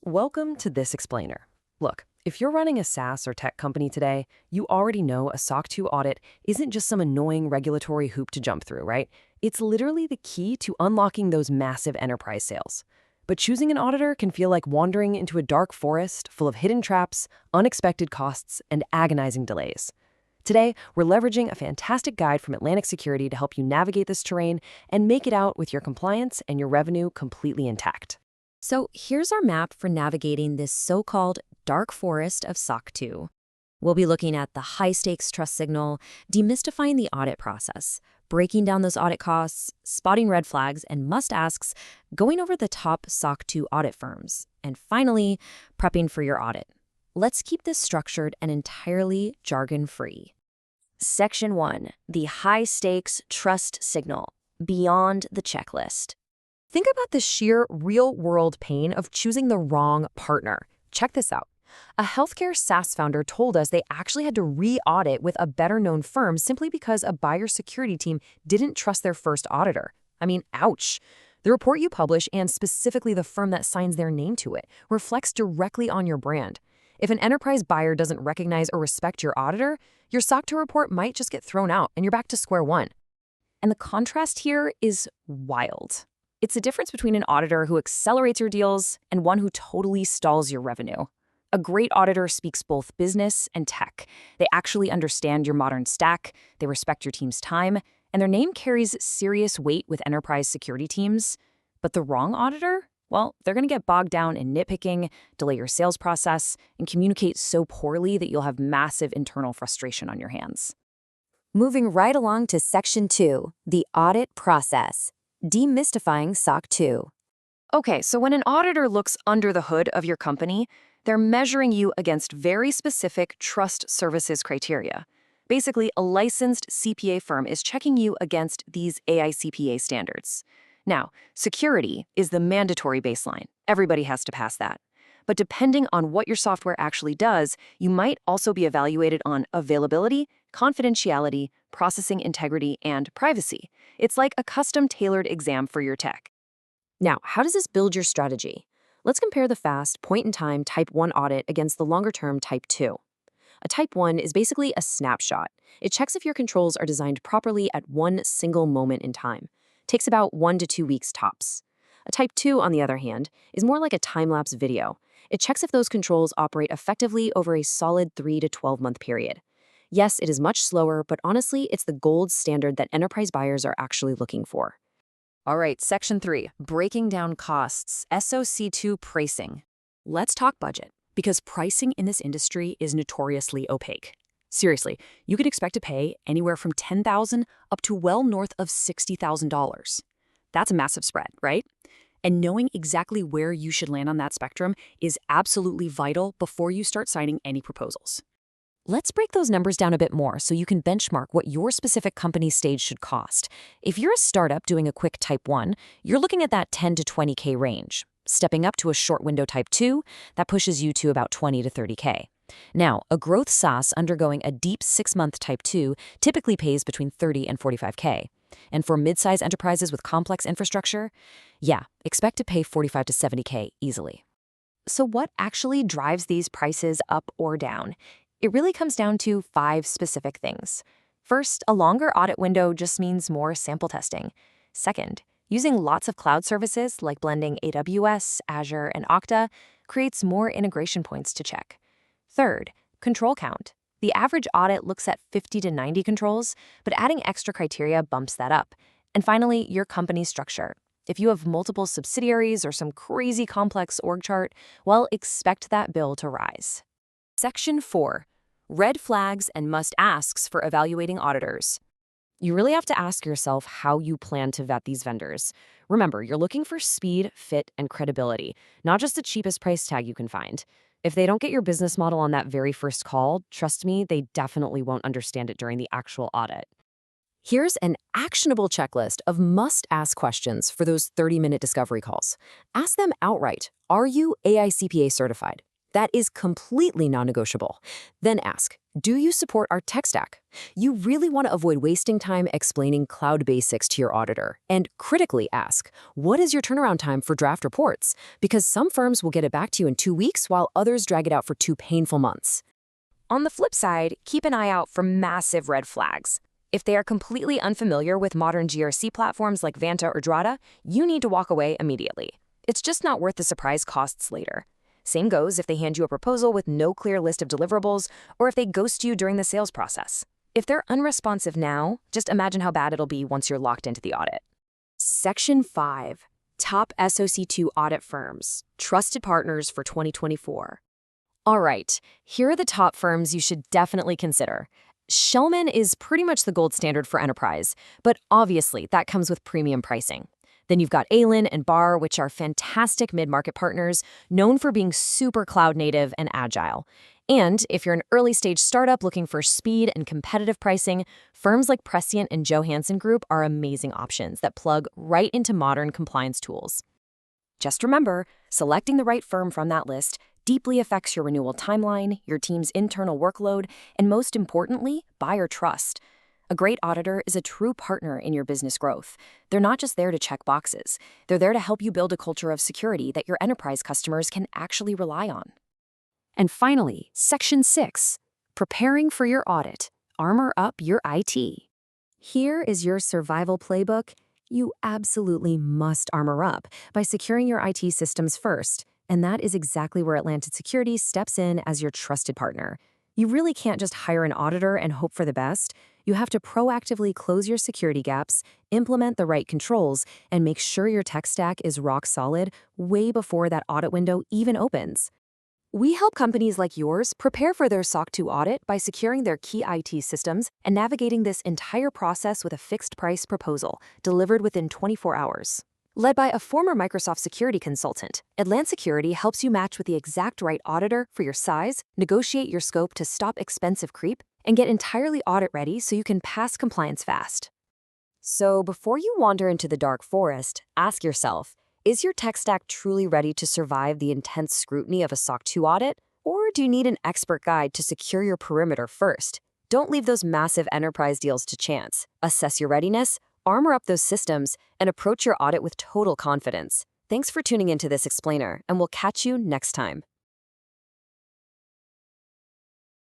Welcome to This Explainer. Look, if you're running a SaaS or tech company today, you already know a SOC 2 audit isn't just some annoying regulatory hoop to jump through, right? It's literally the key to unlocking those massive enterprise sales. But choosing an auditor can feel like wandering into a dark forest full of hidden traps, unexpected costs, and agonizing delays. Today, we're leveraging a fantastic guide from Atlant Security to help you navigate this terrain and make it out with your compliance and your revenue completely intact. So here's our map for navigating this so-called dark forest of SOC 2. We'll be looking at the high-stakes trust signal, demystifying the audit process, breaking down those audit costs, spotting red flags and must-asks, going over the top SOC 2 audit firms, and finally, prepping for your audit. Let's keep this structured and entirely jargon-free. Section 1, the high-stakes trust signal, beyond the checklist. Think about the sheer real-world pain of choosing the wrong partner. Check this out. A healthcare SaaS founder told us they actually had to re-audit with a better-known firm simply because a buyer security team didn't trust their first auditor. I mean, ouch. The report you publish, and specifically the firm that signs their name to it, reflects directly on your brand. If an enterprise buyer doesn't recognize or respect your auditor, your SOC 2 report might just get thrown out and you're back to square one. And the contrast here is wild. It's the difference between an auditor who accelerates your deals and one who totally stalls your revenue. A great auditor speaks both business and tech. They actually understand your modern stack, they respect your team's time, and their name carries serious weight with enterprise security teams. But the wrong auditor? Well, they're going to get bogged down in nitpicking, delay your sales process, and communicate so poorly that you'll have massive internal frustration on your hands. Moving right along to Section 2, the audit process. Demystifying SOC 2. Okay, so when an auditor looks under the hood of your company, they're measuring you against very specific trust services criteria. Basically, a licensed CPA firm is checking you against these AICPA standards. Now, security is the mandatory baseline. Everybody has to pass that. But depending on what your software actually does, you might also be evaluated on availability, confidentiality, processing integrity, and privacy. It's like a custom-tailored exam for your tech. Now, how does this build your strategy? Let's compare the fast, point-in-time Type 1 audit against the longer-term Type 2. A Type 1 is basically a snapshot. It checks if your controls are designed properly at one single moment in time. Takes about 1 to 2 weeks tops. A Type 2, on the other hand, is more like a time-lapse video. It checks if those controls operate effectively over a solid 3 to 12-month period. Yes, it is much slower, but honestly, it's the gold standard that enterprise buyers are actually looking for. All right, Section 3, breaking down costs, SOC 2 pricing. Let's talk budget, because pricing in this industry is notoriously opaque. Seriously, you could expect to pay anywhere from $10,000 up to well north of $60,000. That's a massive spread, right? And knowing exactly where you should land on that spectrum is absolutely vital before you start signing any proposals. Let's break those numbers down a bit more so you can benchmark what your specific company's stage should cost. If you're a startup doing a quick Type 1, you're looking at that 10 to 20K range. Stepping up to a short window Type 2, that pushes you to about 20 to 30K. Now, a growth SaaS undergoing a deep 6-month Type 2 typically pays between 30 and 45K. And for mid-size enterprises with complex infrastructure, yeah, expect to pay 45 to 70K easily. So what actually drives these prices up or down? It really comes down to 5 specific things. First, a longer audit window just means more sample testing. Second, using lots of cloud services like blending AWS, Azure, and Okta creates more integration points to check. Third, control count. The average audit looks at 50 to 90 controls, but adding extra criteria bumps that up. And finally, your company structure. If you have multiple subsidiaries or some crazy complex org chart, well, expect that bill to rise. Section 4, red flags and must-asks for evaluating auditors. You really have to ask yourself how you plan to vet these vendors. Remember, you're looking for speed, fit, and credibility, not just the cheapest price tag you can find. If they don't get your business model on that very first call, trust me, they definitely won't understand it during the actual audit. Here's an actionable checklist of must-ask questions for those 30-minute discovery calls. Ask them outright, are you AICPA certified? That is completely non-negotiable. Then ask, do you support our tech stack? You really want to avoid wasting time explaining cloud basics to your auditor. And critically ask, what is your turnaround time for draft reports? Because some firms will get it back to you in 2 weeks while others drag it out for 2 painful months. On the flip side, keep an eye out for massive red flags. If they are completely unfamiliar with modern GRC platforms like Vanta or Drata, you need to walk away immediately. It's just not worth the surprise costs later. Same goes if they hand you a proposal with no clear list of deliverables or if they ghost you during the sales process. If they're unresponsive now, just imagine how bad it'll be once you're locked into the audit. Section 5. Top SOC2 audit firms. Trusted partners for 2024. All right, here are the top firms you should definitely consider. Shellman is pretty much the gold standard for enterprise, but obviously that comes with premium pricing. Then you've got Atlant and Bar, which are fantastic mid-market partners, known for being super cloud-native and agile. And if you're an early-stage startup looking for speed and competitive pricing, firms like Prescient and Johansson Group are amazing options that plug right into modern compliance tools. Just remember, selecting the right firm from that list deeply affects your renewal timeline, your team's internal workload, and most importantly, buyer trust. A great auditor is a true partner in your business growth. They're not just there to check boxes. They're there to help you build a culture of security that your enterprise customers can actually rely on. And finally, Section 6. Preparing for your audit. Armor up your IT. Here is your survival playbook. You absolutely must armor up by securing your IT systems first. And that is exactly where Atlant Security steps in as your trusted partner. You really can't just hire an auditor and hope for the best. You have to proactively close your security gaps, implement the right controls, and make sure your tech stack is rock solid way before that audit window even opens. We help companies like yours prepare for their SOC 2 audit by securing their key IT systems and navigating this entire process with a fixed-price proposal delivered within 24 hours. Led by a former Microsoft security consultant, Atlant Security helps you match with the exact right auditor for your size, negotiate your scope to stop expensive creep, and get entirely audit-ready so you can pass compliance fast. So before you wander into the dark forest, ask yourself, is your tech stack truly ready to survive the intense scrutiny of a SOC 2 audit? Or do you need an expert guide to secure your perimeter first? Don't leave those massive enterprise deals to chance. Assess your readiness, armor up those systems, and approach your audit with total confidence. Thanks for tuning into this explainer, and we'll catch you next time.